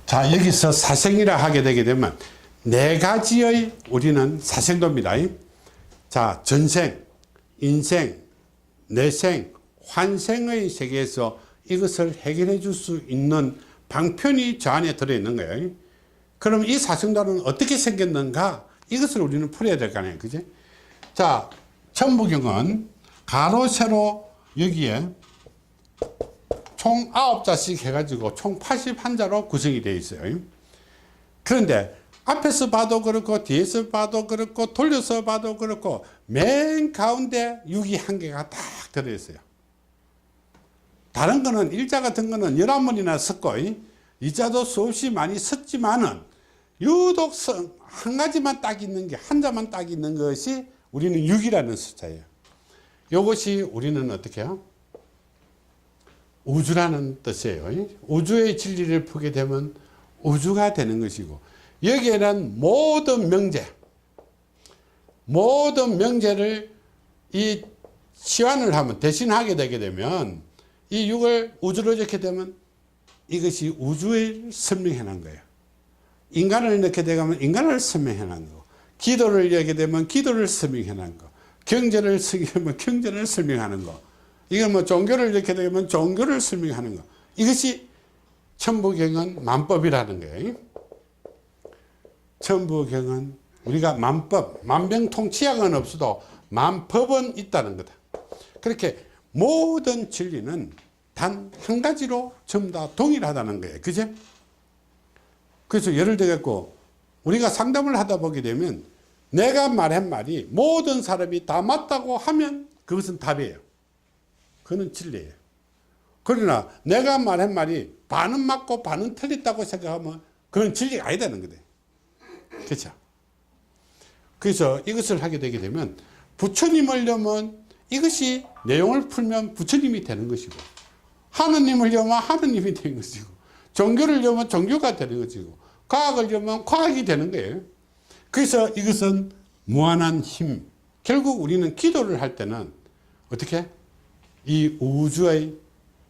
자, 여기서 사생이라 하게 되게 되면 네 가지의 우리는 사생도입니다. 자, 전생, 인생, 내생, 환생의 세계에서 이것을 해결해 줄 수 있는 방편이 저 안에 들어있는 거예요. 그럼 이 사생도는 어떻게 생겼는가? 이것을 우리는 풀어야 될 거 아니에요. 그지? 자, 천부경은 가로, 세로 여기에 총 9자씩 해가지고 총 81자로 구성이 되어 있어요. 그런데 앞에서 봐도 그렇고 뒤에서 봐도 그렇고 돌려서 봐도 그렇고 맨 가운데 6이 한 개가 딱 들어있어요. 다른 거는 일자 같은 거는 11번이나 섰고 이자도 수없이 많이 섰지만은 유독 한 가지만 딱 있는 게 한 자만 딱 있는 것이 우리는 6이라는 숫자예요. 이것이 우리는 어떻게 해요? 우주라는 뜻이에요. 우주의 진리를 보게 되면 우주가 되는 것이고 여기에는 모든 명제를 이 치환을 하면 대신하게 되게 되면 이 6을 우주로 적게 되면 이것이 우주를 설명해 놓은 거예요. 인간을 넣게 되면 인간을 설명해 놓은 거고 기도를 하게 되면 기도를 설명해 놓은 거 경제를 설명하면 경제를 설명하는 거 이건 뭐 종교를 이렇게 되면 종교를 설명하는 거 이것이 천부경은 만법이라는 거예요. 천부경은 우리가 만법, 만병통치약은 없어도 만법은 있다는 거다. 그렇게 모든 진리는 단 한 가지로 전부 다 동일하다는 거예요. 그죠? 그래서 예를 들겠고 우리가 상담을 하다 보게 되면 내가 말한 말이 모든 사람이 다 맞다고 하면 그것은 답이에요. 그건 진리예요. 그러나 내가 말한 말이 반은 맞고 반은 틀렸다고 생각하면 그건 진리가 아니다는 거예요. 그렇죠? 그래서 이것을 하게 되게 되면 부처님을 려면 이것이 내용을 풀면 부처님이 되는 것이고 하느님을 려면 하느님이 되는 것이고 종교를 려면 종교가 되는 것이고 과학을 려면 과학이 되는 거예요. 그래서 이것은 무한한 힘. 결국 우리는 기도를 할 때는 어떻게? 이 우주의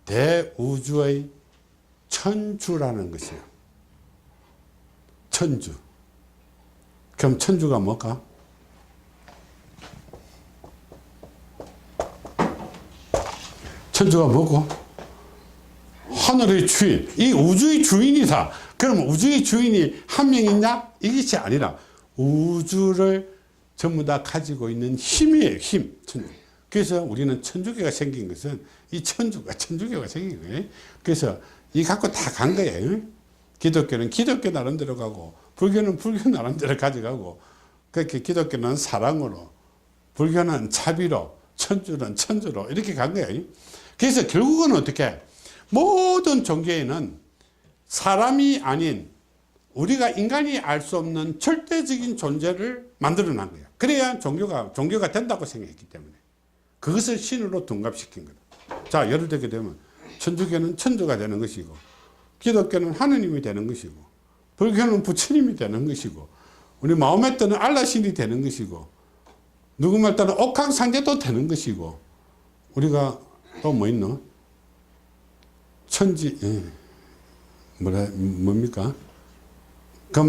대우주의 천주라는 것이에요. 천주. 그럼 천주가 뭘까? 천주가 뭐고? 하늘의 주인. 이 우주의 주인이다. 그럼 우주의 주인이 한 명 있냐? 이것이 아니라 우주를 전부 다 가지고 있는 힘이에요. 힘. 천주. 그래서 우리는 천주교가 생긴 것은 이 천주교가 생긴 거예요. 그래서 이 갖고 다 간 거예요. 기독교는 기독교 나름대로 가고 불교는 불교 나름대로 가져가고 그렇게 기독교는 사랑으로 불교는 자비로 천주는 천주로 이렇게 간 거예요. 그래서 결국은 어떻게 모든 종교에는 사람이 아닌 우리가 인간이 알 수 없는 절대적인 존재를 만들어 난 거예요. 그래야 종교가 된다고 생각했기 때문에 그것을 신으로 둔갑시킨 거다. 자, 예를 들게 되면 천주교는 천주가 되는 것이고 기독교는 하느님이 되는 것이고 불교는 부처님이 되는 것이고 우리 마호메트는 알라신이 되는 것이고 누구 말 따라 옥황상제도 되는 것이고 우리가 또 뭐 있노? 뭡니까?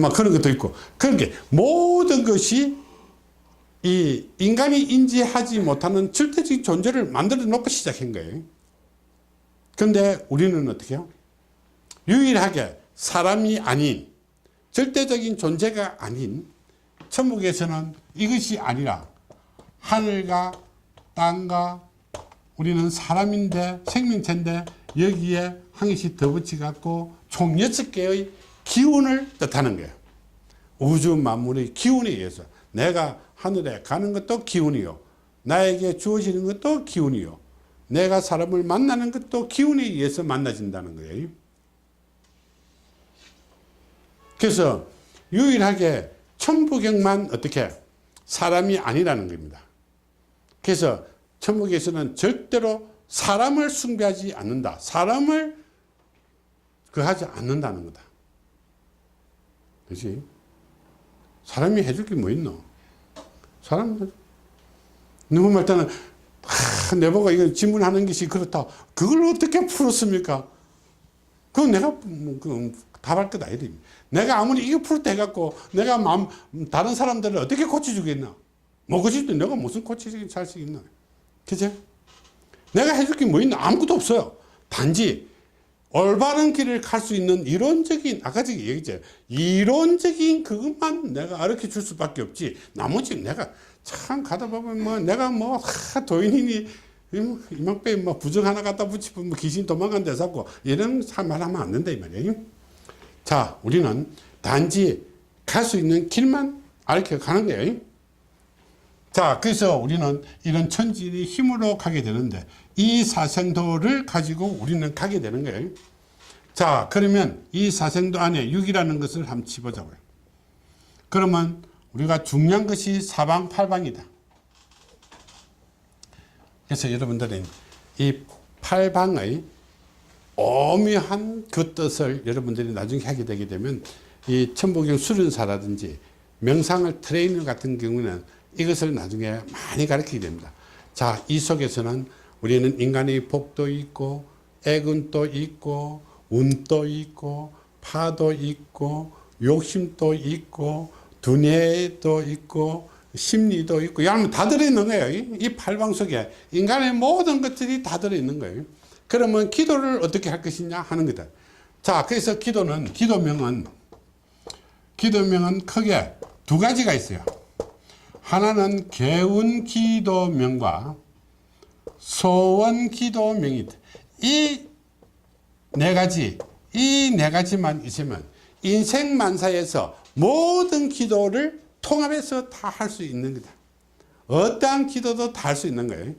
막 그런 것도 있고 그렇게 모든 것이 이 인간이 인지하지 못하는 절대적인 존재를 만들어 놓고 시작한 거예요. 그런데 우리는 어떻게 해요? 유일하게 사람이 아닌 절대적인 존재가 아닌 천국에서는 이것이 아니라 하늘과 땅과 우리는 사람인데 생명체인데 여기에 한 개씩 더 붙여갖고 총 6개의 기운을 뜻하는 거예요. 우주 만물의 기운에 의해서 내가 하늘에 가는 것도 기운이요. 나에게 주어지는 것도 기운이요. 내가 사람을 만나는 것도 기운에 의해서 만나진다는 거예요. 그래서 유일하게 천부경만 어떻게 사람이 아니라는 겁니다. 그래서 천부경에서는 절대로 사람을 숭배하지 않는다. 사람을 하지 않는다는 거다. 그렇지? 사람이 해줄 게 뭐 있노? 사람 누구 말 때는 내보고 이거 질문하는 것이 그렇다. 그걸 어떻게 풀었습니까? 그건 내가 답할 것 아니다. 내가 아무리 이거 풀 때 해갖고 내가 다른 사람들을 어떻게 고쳐주겠나? 못 고칠 때 내가 무슨 고치기 잘 수 있나? 그죠? 내가 해줄 게 뭐 있나? 아무것도 없어요. 단지 올바른 길을 갈 수 있는 이론적인, 아까 저기 얘기했죠. 이론적인 그것만 내가 가르쳐 줄 수밖에 없지. 나머지 내가 참 가다 보면 뭐 내가 뭐 도인이니 이만빼 뭐 부정 하나 갖다 붙이면 뭐 귀신 도망간 데 잡고 이런 말하면 안 된다 이 말이에요. 자, 우리는 단지 갈 수 있는 길만 알려 가는 거예요. 자, 그래서 우리는 이런 천지의 힘으로 가게 되는데 이 사생도를 가지고 우리는 가게 되는 거예요. 자, 그러면 이 사생도 안에 6이라는 것을 한번 치보자고요. 그러면 우리가 중요한 것이 사방팔방이다. 그래서 여러분들은 이 팔방의 오묘한 그 뜻을 여러분들이 나중에 하게 되게 되면 이 천부경 수련사라든지 명상을 트레이너 같은 경우는 이것을 나중에 많이 가르치게 됩니다. 자, 이 속에서는 우리는 인간의 복도 있고 애근도 있고 운도 있고 파도 있고 욕심도 있고 두뇌도 있고 심리도 있고 여러분 다 들어있는 거예요. 이 팔방 속에 인간의 모든 것들이 다 들어있는 거예요. 그러면 기도를 어떻게 할 것이냐 하는 거다. 자, 그래서 기도명은 크게 두 가지가 있어요. 하나는 개운기도명과 소원기도명이다. 이 네 가지만 있으면 인생만사에서 모든 기도를 통합해서 다 할 수 있는 거다. 어떠한 기도도 다 할 수 있는 거예요.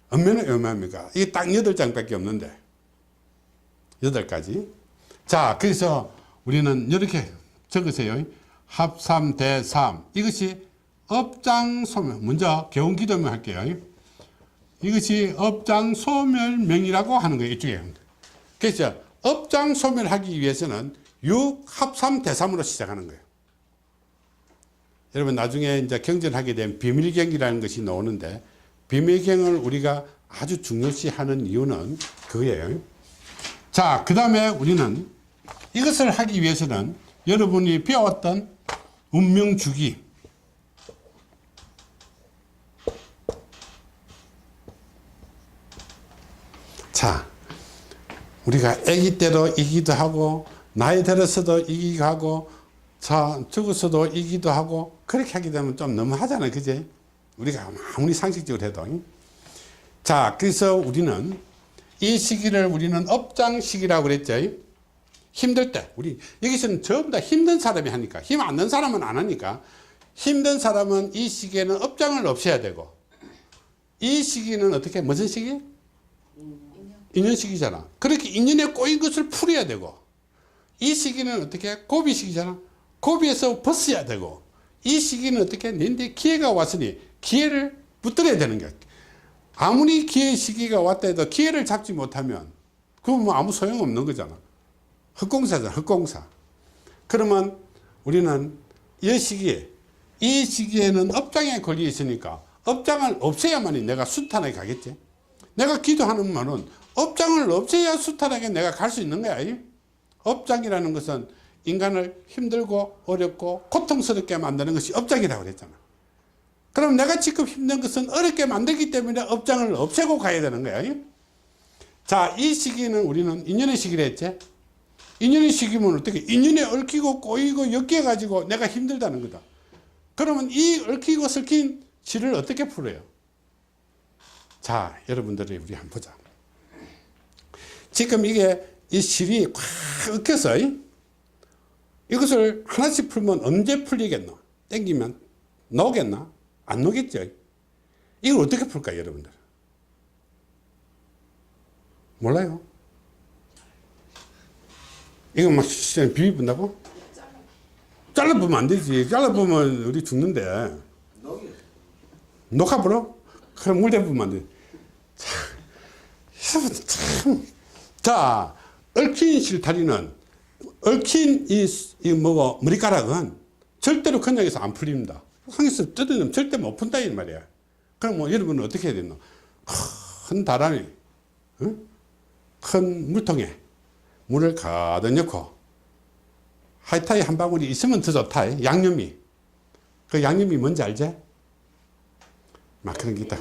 얼마나 얼마입니까? 이게 딱 8장밖에 없는데 8가지. 자, 그래서 우리는 이렇게 적으세요. 합삼대삼. 이것이 업장소멸. 먼저 개운기도명 할게요. 이것이 업장소멸명이라고 하는 거예요. 이쪽에. 그래서 업장소멸하기 위해서는 6합삼대삼으로 시작하는 거예요. 여러분 나중에 이제 경전하게 되면 비밀경이라는 것이 나오는데 비밀경을 우리가 아주 중요시하는 이유는 그거예요. 자, 그 다음에 우리는 이것을 하기 위해서는 여러분이 배웠던 운명주기, 자, 우리가 아기 때도 이기도 하고 나이 들어서도 이기고 하고 자, 죽어서도 이기도 하고 그렇게 하게 되면 좀 너무하잖아요. 그제? 우리가 아무리 상식적으로 해도. 자, 그래서 우리는 이 시기를 우리는 업장 시기라고 그랬죠. 힘들 때 여기서는 전부 다 힘든 사람이 하니까, 힘 안 든 사람은 안 하니까, 힘든 사람은 이 시기에는 업장을 없애야 되고, 이 시기는 어떻게 무슨 시기? 인연 시기잖아. 그렇게 인연에 꼬인 것을 풀어야 되고, 이 시기는 어떻게? 고비 시기잖아. 고비에서 벗어야 되고, 이 시기는 어떻게? 내인데 기회가 왔으니 기회를 붙들어야 되는 거야. 아무리 기회 시기가 왔다 해도 기회를 잡지 못하면 그건 뭐 아무 소용없는 거잖아. 헛공사잖아, 헛공사. 그러면 우리는 이 시기에는 업장에 걸려 있으니까 업장을 없애야만이 내가 순탄하게 가겠지. 내가 기도하는 말은 업장을 없애야 순탄하게 내가 갈 수 있는 거야. 업장이라는 것은 인간을 힘들고 어렵고 고통스럽게 만드는 것이 업장이라고 그랬잖아. 그럼 내가 지금 힘든 것은 어렵게 만들기 때문에 업장을 없애고 가야 되는 거야. 자, 이 시기는 우리는 인연의 시기를 했지. 인연의 시기면 어떻게? 인연에 얽히고 꼬이고 엮여가지고 내가 힘들다는 거다. 그러면 이 얽히고 설킨 실을 어떻게 풀어요? 자, 여러분들이 우리 한번 보자. 지금 이게 이 실이 꽉 얽혀서 이것을 하나씩 풀면 언제 풀리겠나? 땡기면 나오겠나? 안 나오겠죠? 이걸 어떻게 풀까, 여러분들? 몰라요? 이거 막 비비분다고? 잘라보면 안 되지. 잘라보면 우리 죽는데. 녹아버려? 그럼 물 대보면 안 돼. 참. 자, 얽힌 실타리는, 얽힌 머리카락은 절대로 그냥에서 안 풀립니다. 항에서 뜯어내면 절대 못 푼다, 이 말이야. 그럼 뭐 여러분은 어떻게 해야 되노? 큰 다라니, 큰 물통에 물을 가득 넣고 하이타이 한 방울이 있으면 더 좋다. 양념이. 그 양념이 뭔지 알지? 막 그런 게 있다.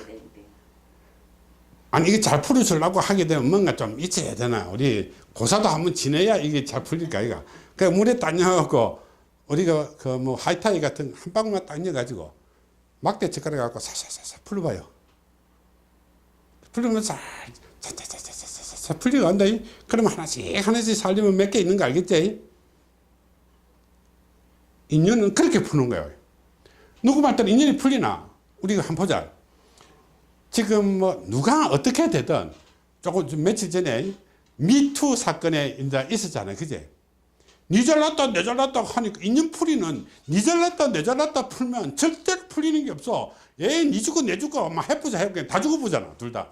아니 이게 잘 풀어주려고 하게 되면 뭔가 좀 있어야 되나. 우리 고사도 한번 지내야 이게 잘 풀릴까 이가. 그 물에 딱 넣어갖고 우리가 그 뭐 하이타이 같은 한 방울만 딱 넣어가지고 막대 젓가락 갖고 사사사사 풀어봐요. 풀리면 잘 풀리고 간다. 그러면 하나씩 살리면 몇 개 있는 거 알겠지? 인연은 그렇게 푸는 거예요. 누구 말 때는 인연이 풀리나? 우리가 한번 보자. 지금 뭐 누가 어떻게 되든 조금 좀 며칠 전에 미투 사건에 이제 있었잖아요. 그제? 니 잘났다 내 잘났다 하니까 인연풀이는 니 잘났다 내 잘났다 풀면 절대로 풀리는 게 없어. 니 죽고 내 죽고 막 해보자 다 죽어보잖아 둘 다.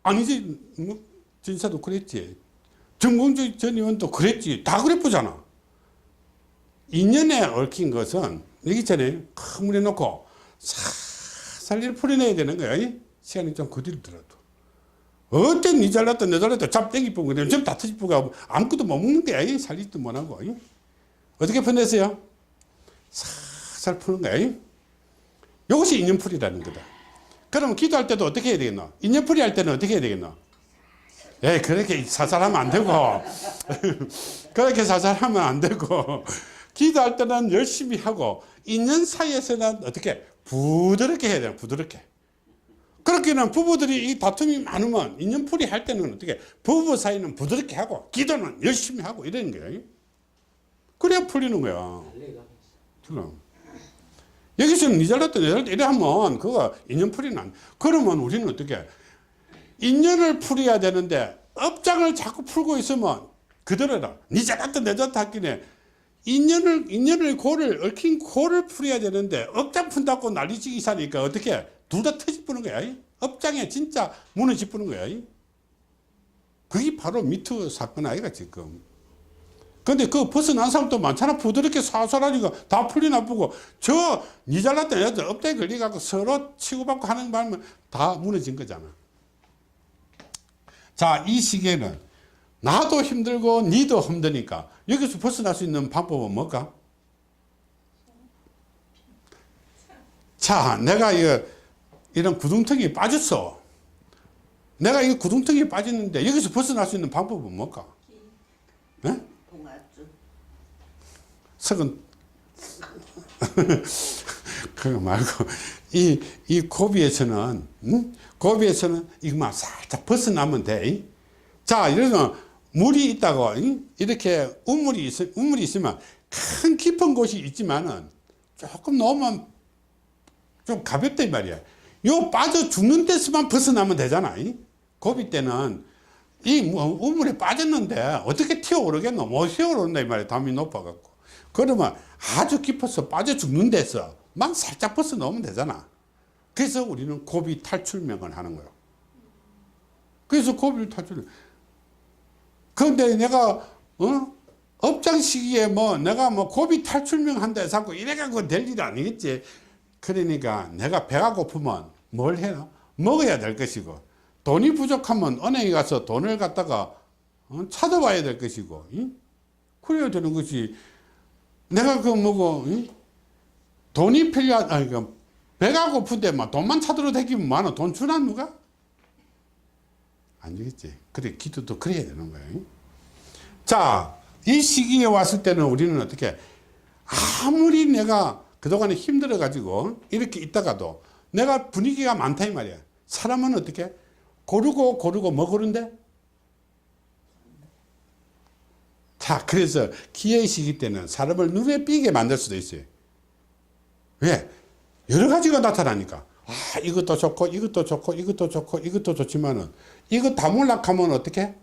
아니지 뭐 진사도 그랬지. 정봉주 전 의원도 그랬지. 다 그래보잖아. 인연에 얽힌 것은 여기 전에 큰 물에 놓고 살살 풀어내야 되는 거야. 시간이 좀 거들더라도. 어떤 니 잘났다 내 잘났다 잡 땡기뿐 그냥 좀 다 터지뿐가 아무것도 못 먹는 거야. 살리지도 못하고. 어떻게 푸냈어요? 살살 푸는 거야. 이것이 인연풀이라는 거다. 그러면 기도할 때도 어떻게 해야 되겠노? 인연풀이 할 때는 어떻게 해야 되겠노? 그렇게 살살하면 안 되고 그렇게 살살하면 안 되고 기도할 때는 열심히 하고 인연 사이에서는 어떻게 부드럽게 해야 돼요. 부드럽게. 그렇게는 부부들이 이 다툼이 많으면 인연풀이 할 때는 어떻게 부부 사이는 부드럽게 하고 기도는 열심히 하고 이러는 거예요. 그래야 풀리는 거야. 그럼 여기서는 니 잘났다 내 잘났다 이래 하면 그거 인연풀이는 안. 그러면 우리는 어떻게 인연을 풀어야 되는데 업장을 자꾸 풀고 있으면 그대로라. 니 잘났다 내 잘났다 하기네 인연을 얽힌 고를 풀어야 되는데 업장 푼다고 난리치기 사니까 어떻게 둘 다 터집부는 거야. 업장에 진짜 무너집부는 거야. 그게 바로 미투 사건 아이가 지금. 근데 그 벗어난 사람도 많잖아. 부드럽게 사설하니까 다 풀리나 보고 니 잘났다 내 잘났다 업장에 걸려갖고 서로 치고받고 하는 바람에 다 무너진 거잖아. 자, 이 시기에는 나도 힘들고 니도 힘드니까 여기서 벗어날 수 있는 방법은 뭘까? 자, 내가 이런 구둥텅이에 빠졌어. 내가 이 구둥텅이에 빠졌는데 여기서 벗어날 수 있는 방법은 뭘까? 네? 봉화주. 석은 그거 말고 이 고비에서는 고비에서는 이거만 살짝 벗어나면 돼. 자, 이래서 물이 있다고 이렇게 우물이 있으면 큰 깊은 곳이 있지만은 조금 넣으면 좀 가볍다 이 말이야. 요 빠져 죽는 데서만 벗어나면 되잖아. 고비 때는 이 우물에 빠졌는데 어떻게 튀어오르겠노? 못 튀어오른다 이 말이야. 담이 높아갖고. 그러면 아주 깊어서 빠져 죽는 데서 막 살짝 벗어 넣으면 되잖아. 그래서 우리는 고비 탈출명을 하는 거예요. 그래서 고비를 탈출. 그런데 내가 업장 시기에 내가 고비 탈출명 한다 해서 자꾸 이래갖고 될 일이 아니겠지. 그러니까 내가 배가 고프면 뭘 해요? 먹어야 될 것이고 돈이 부족하면 은행에 가서 돈을 갖다가 찾아와야 될 것이고 그래야 되는 것이. 내가 돈이 배가 고픈데 돈만 찾으러 다니면 많아. 돈 주나 누가? 안 주겠지. 그래 기도도 그래야 되는 거예요. 자, 이 시기에 왔을 때는 우리는 어떻게 아무리 내가 그동안에 힘들어 가지고 이렇게 있다가도 내가 분위기가 많다 이 말이야. 사람은 어떻게 고르고 뭐 고른데? 자, 그래서 기회의 시기 때는 사람을 눈에 띄게 만들 수도 있어요. 왜? 여러 가지가 나타나니까. 이것도 좋고 이것도 좋고 이것도 좋고 이것도 좋지만은 이거 다 몰락하면 어떻게?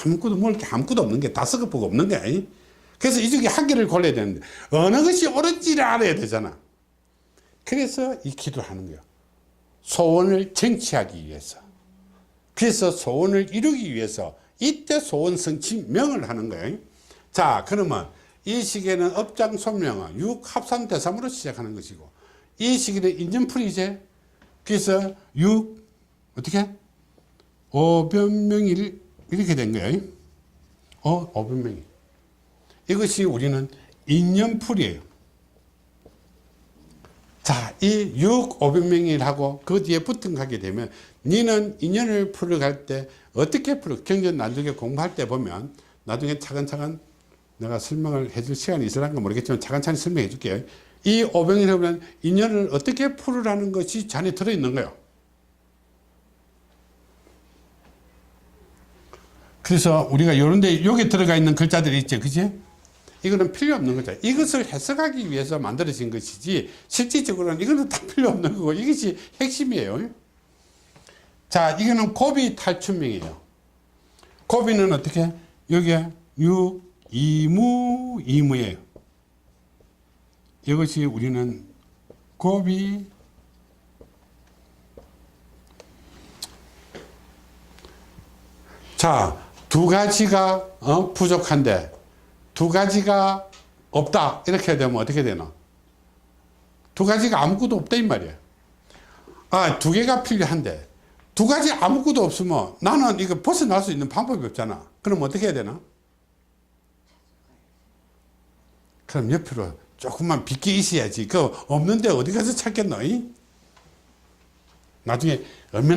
아무것도 없는 게 다 썩어보고 없는 게. 그래서 이 중에 한 개를 골라야 되는데 어느 것이 옳은지를 알아야 되잖아. 그래서 이 기도를 하는 거예요. 소원을 쟁취하기 위해서. 그래서 소원을 이루기 위해서 이때 소원 성취 명을 하는 거예요. 자, 그러면 이 시기에는 업장 소명은 6 합산 대삼으로 시작하는 것이고 이 시기는 인연풀이제. 그래서 6 어떻게? 오변명일 이렇게 된 거예요. 오변명일. 이것이 우리는 인연풀이에요. 자, 이 6, 500명이라고 그 뒤에 붙은 거 하게 되면 니는 인연을 풀어갈 때 어떻게 풀어? 경전 나중에 공부할 때 보면 나중에 차근차근 내가 설명을 해줄 시간이 있으란가 모르겠지만 차근차근 설명해 줄게요. 이 500명이라고 하면 인연을 어떻게 풀으라는 것이 잔에 들어있는 거예요. 그래서 우리가 요런데 여기 들어가 있는 글자들이 있죠. 그치? 이거는 필요 없는 거죠. 이것을 해석하기 위해서 만들어진 것이지 실질적으로는 이거는 다 필요 없는 거고 이것이 핵심이에요. 자, 이거는 고비 탈춘명이에요. 고비는 어떻게? 여기에 유, 이무, 이무예요. 이것이 우리는 고비 자, 두 가지가 부족한데 두 가지가 없다 이렇게 되면 어떻게 되나? 두 가지가 아무것도 없다 이 말이에요. 두 개가 필요한데 두 가지 아무것도 없으면 나는 이거 벗어날 수 있는 방법이 없잖아. 그럼 어떻게 해야 되나? 그럼 옆으로 조금만 빗게 있어야지. 그거 없는데 어디 가서 찾겠노? 나중에 얼마나